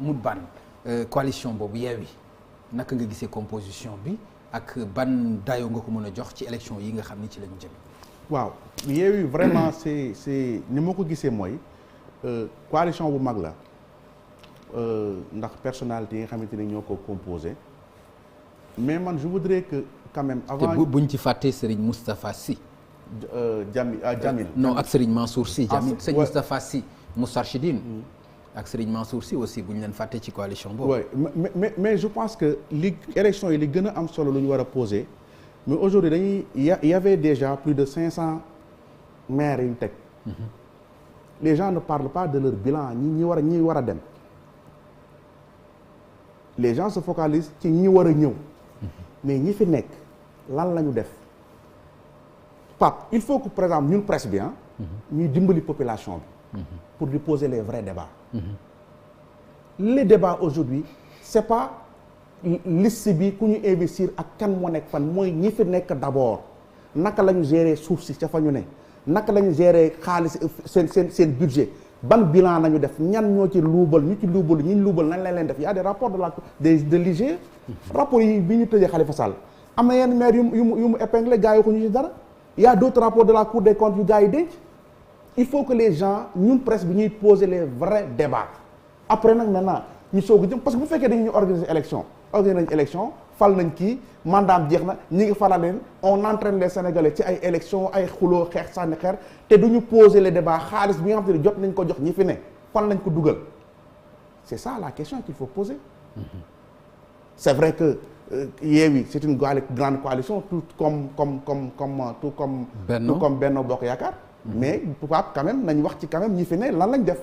Moutbane coalition boobu Yewwi naka nga gisee composition bi ak ban dayoo nga ko mën a jox ci élection yi nga xam ni ci la ñu jëm. waaw Yewwi vraiment c'est ni ma ko gisee mooy coalition bu mag la ndax personnalité yi nga xamante ni ñoo ko composé mais man je voudrais que quand même avant te buñ ci fàttee Serigne Moustapha Sy. Jamil non ak Serigne Mansour Sy. Jamil sëñ ouais. Moustapha Sy Moustarchidine ak Serigne Mansour Sy aussi bu ñu leen fàttee ci coalition boobu. oui mais je pense que li élection yi li gën a am solo lu ñu war a poser mais aujourd'hui dañuy y avait déjà plus de 500 maires yu ñu teg. Les gens ne parlent pas de leur bilan ñi war a dem les gens se focalisent ci ñi war a ñëw mais ñi fi nekk lan la ñu def Pape il faut que par exemple ñun presse bi ñuy dimbali population bi pour lui poser les vrais débats les débats aujourd'hui c'est pas liste bi ku ñu investir ak kan moo nekk fan mooy ñi fi nekk d'abord naka la ñu gérer suuf si ca fa ñu ne naka la ñu gérer xaalis seen budget ban bilan nañu def ñan ñoo ci luubal ñu ci luubal ñi luubal nañ leen def y a des rapports de l'IGE rapports yi bi ñu tëjee Khalifa Sall am na yenn maire yu mu épinglé gars yi ko ñu ci dara y a d'autres rapports de la Cour des comptes yu gars yi denc il faut que les gens ñun presse bi ñuy poser les vrais débats après nag maintenant ñu soog a jëm parce que bu fekkee dañu ñu organiser nañ élection fal nañ kii mandaam jeex na ñi ngi falal leen on entraîne les Sénégalais ci ay élection ay xuloo xeex sànni xeer te duñu poser les débats xaalis bi nga xam te ne jot nañ ko jox ñi fi ne fan lañ ko dugal c'est ça la question qu'il faut poser c'est vrai que Yewwi c'est une grande coalition tout comme Benno Bokk Yaakaar mais Pape quand même nañ wax ci quand même ñi fi ne lan lañ def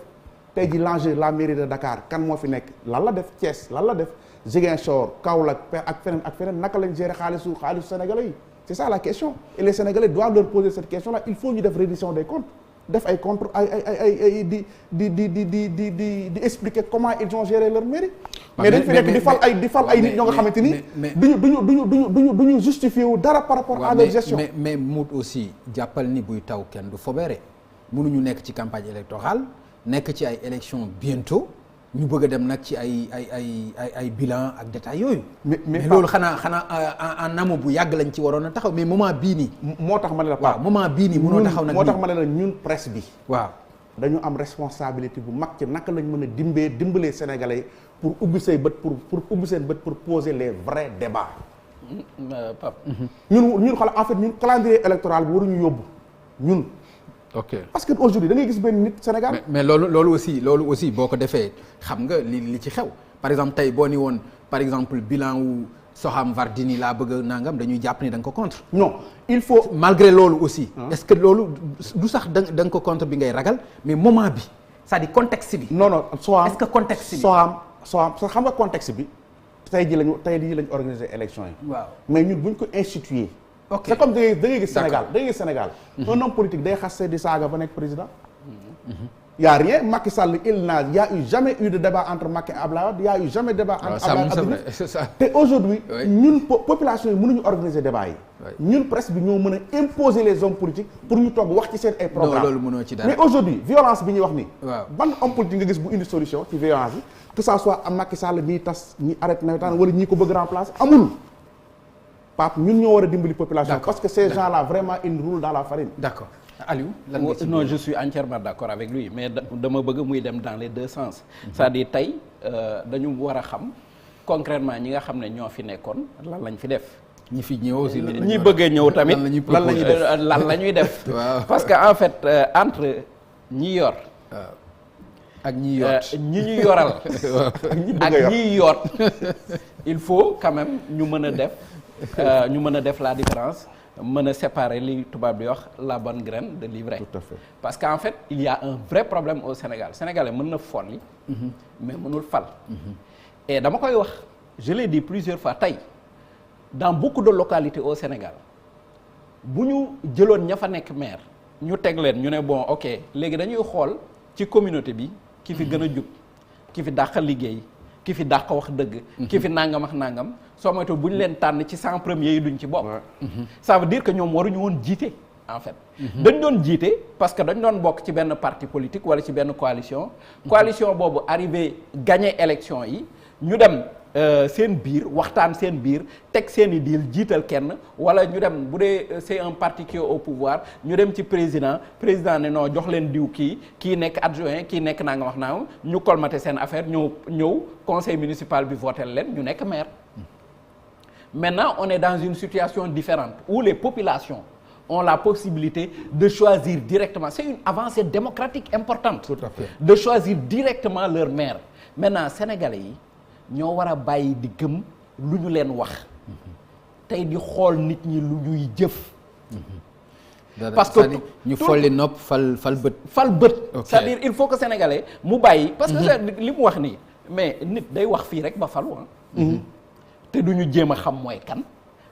tey ji l'enjeu la mairie de Dakar kan moo fi nekk lan la def Thiès lan la def Ziguinchor Kaolack ak feneen naka lañ gérer xaalisu sénégalais yi c'est ça la question et les sénégalais doivent leur poser cette question là il faut ñu def reddition des comptes def ay contre ay di expliquer comment ils ont géré leur mairie mais dañ fi nekk di fal ay nit ñoo nga xamante ni duñu justifier wu dara par rapport à leur gestion mais Mout aussi jàppal ni buy taw kenn du fobeere mënuñu nekk ci campagne électorale nekk ci ay élections bientôt ñu bëgg a dem nag ci ay bilan ak détails yooyu. mais loolu xanaa en amont bu yàgg lañ ci waroon a taxaw mais moment bii nii. moo tax ma ne la waaw moment bii nii mënoo taxaw nag. moo tax ma ne la ñun presse bi. waaw dañu am responsabilité bu mag ci naka lañ mën a dimbalee Sénégalais pour ubbi say bët pour ubbi seen bët pour poser les vrais débats. Pape. ñun xoolal en fait ñun calendrier électoral bi waruñu yóbbu ñun. ok parce que aujourd'hui da ngay gis benn nit Sénégal. mais loolu aussi boo ko defee xam nga li ci xew par exemple tey boo ni woon par exemple bilan wu Soham Wardini laa bëgg nangam dañuy jàpp ni da nga ko contre. non il faut. malgré loolu aussi. est-ce que loolu du sax da nga ko contre bi ngay ragal mais moment bi c'est-à-dire contexte bi. non Soham est-ce que contexte bi. Soham xam nga contexte bi tey jii lañu organiser élection yi. waaw mais ñun buñ ko instituer. ok c'est comme da ngay gis Sénégal un homme politique day xaste di saaga ba nekk président. y a rien Macky Sall y a eu jamais eu de débat entre Macky et Abdoulaye Wade y a eu jamais débat entre Abdoulaye Wade te aujourd'hui ñun population yi mënuñu organiser débat yi. ñun presse bi ñoo mën a imposer les hommes politiques pour ñu toog wax ci seen ay programme loolu mënoo ci dara mais aujourd'hui violence bi ñuy wax nii. waaw ban homme politique nga gis bu indi solution ci violence bi que ça soit am Macky Sall ñiy tas ñi arrêté nawetaan wala ñi ko bëgg remplacer amul. Pape ñun ñoo war a dimbali population. parce que ces gens-là vraiment ils roulent dans la farine. d'accord Aliou. lan nga ci non je suis entièrement d'accord avec lui mais dama bëgg muy dem dans les deux sens. c'est-à-dire tey dañu war a xam concrètement ñi nga xam ne ñoo fi nekkoon lan lañ fi def. ñi fi ñëw aussi ñi bëgg a ñëw tamit lan la ñuy def. parce que en fait entre ñi yor. ak ñi yoot ñi ñu yoral. ak ñi yoot il faut quand même ñu mën a def la différence. mën a séparer li tubaab di wax la bonne graine de l'ivraie. Tout à fait. Parce qu'en fait il y a un vrai problème au Sénégal sénégalais mën na folli mais mënul fal. et dama koy wax je l'ai dit plusieurs fois tey dans beaucoup de localités au Sénégal bu ñu jëloon ña fa nekk maire ñu teg leen ñu ne bon ok léegi dañuy xool ci communauté bi ki fi gën a jub ki fi dàq liggéey ki fi dàq wax dëgg. ki fi nangam ak nangam. soo moytuwul bu ñu leen tànn ci 100 premiers yi duñ ci bopp. ça veut dire que ñoom waruñu woon jiite. en fait. dañ doon jiite parce que dañ doon bokk ci benn parti politique wala ci benn coalition. coalition boobu arrivé gagné élection yi ñu dem seen biir waxtaan seen biir teg seen i deal jiital kenn wala ñu dem bu dee c'est un parti qui est au pouvoir ñu dem ci président ne non jox leen diw kii nekk adjoint kii nekk naa nga wax naa ñu colmater seen affaire ñëw conseil municipal bi voté leen ñu nekk maire. Maintenant on est dans une situation différente où les populations ont la possibilité de choisir directement. C'est une avancée démocratique importante. Tout à fait. De choisir directement leur maire. Maintenant sénégalais yi ñoo war a bàyyi di gëm lu ñu leen wax tey di xool nit ñi lu ñuy jëf. parce que ñu folli nopp fal bët. fal bët. Okay. C'est-à-dire il faut que sénégalais mu bàyyi. parce que li mu wax nii mais nit day wax fii rek ba falu te du ñu jéem a xam mooy kan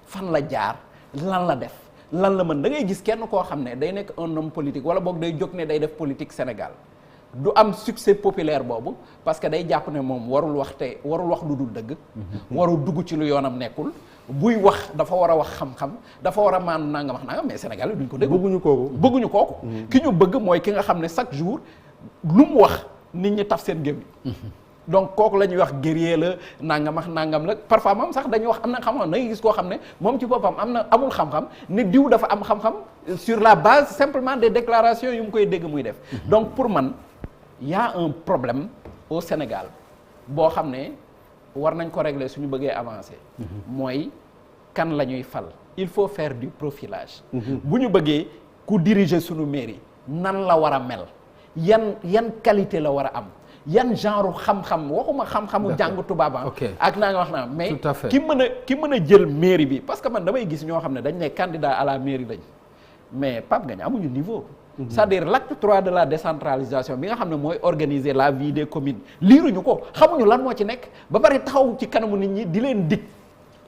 fan la jaar lan la def lan la mën da ngay gis kenn koo xam ne day nekk un homme politique wala boog day jóg ne day def politique Sénégal du am succès populaire boobu parce que day jàpp ne moom warul wax lu dul dëgg. warul dugg ci lu yoonam nekkul. buy wax dafa war a wax xam-xam dafa war a maanu nangam mais Sénégal yi duñ ko dégg. bëgguñu kooku. ki ñu bëgg mooy ki nga xam ne chaque jour lu mu wax nit ñi taf seen gémmiñ. donc kooku la ñuy wax guerrier la nangam la parfois moom sax dañuy wax am na xam-xam da ngay gis koo xam ne moom ci boppam amul xam-xam ne diw dafa am xam-xam sur la base simplement des déclarations yu mu koy dégg muy def. donc pour man y a un problème au Sénégal boo xam ne war nañ ko régler suñu bëggee avancer. mooy kan la ñuy fal. il faut faire du profilage. bu ñu bëggee ku diriger suñu mairie nan la war a mel yan qualité la war a am. yan genre xam-xam waxuma xam-xamu jàng tubaab ak naa nga wax naa mais ki mën a jël mairie bi parce que man damay gis ñoo xam ne dañ ne candidat à la mairie lañ mais Pape Ngagne amuñu niveau. c'est-à-dire l'acte 3 de la décentralisation bi nga xam ne mooy organiser la vie des communes liiruñu ko xamuñu lan moo ci nekk ba pare taxaw ci kanamu nit ñi di leen dig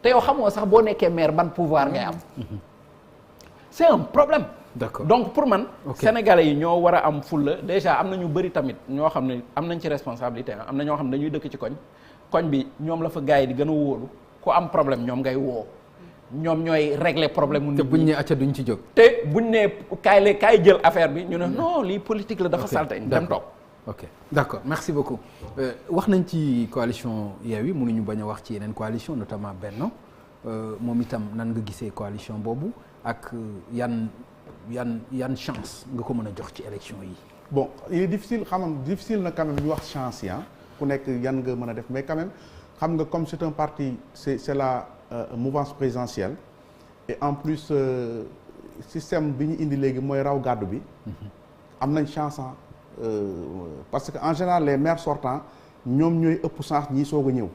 te yow xamoo sax boo nekkee maire ban pouvoir ngay am. c'est un problème. D'accord. Donc pour man sénégalais yi ñoo war a am fulla déjà am na ñu bëri tamit ñoo xam ne am nañ ci responsabilité am na ñoo xam ne dañuy dëkk ci koñ bi ñoom la fa gars yi di gën a wóolu ku am problème ñoom ngay woo ñoom ñooy régler problème mu nit ñi te buñ ne acca duñ ci jóg. te buñ ne kaay jël affaire bi ñu ne non lii politique la dafa salte dem toog. ok d'accord merci beaucoup wax nañ ci coalition Yewwi mënuñu bañ a wax ci yeneen coalition notamment Benno moom itam nan nga gisee coalition boobu ak yan chance nga ko mën a jox ci élection yi. bon il est difficile difficile na quand même ñu wax chance yi ku nekk yan nga mën a def mais quand même xam nga comme c'est un parti c'est la mouvance présidentielle et en plus système bi ñu indi léegi mooy raw gàddu bi. am nañ chance parce que en général les maires sortants ñoom ñooy ëpp chance ñi soog a ñëw.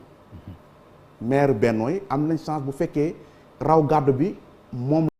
maire Benno yi am nañ chance bu fekkee raw gàddu bi moom.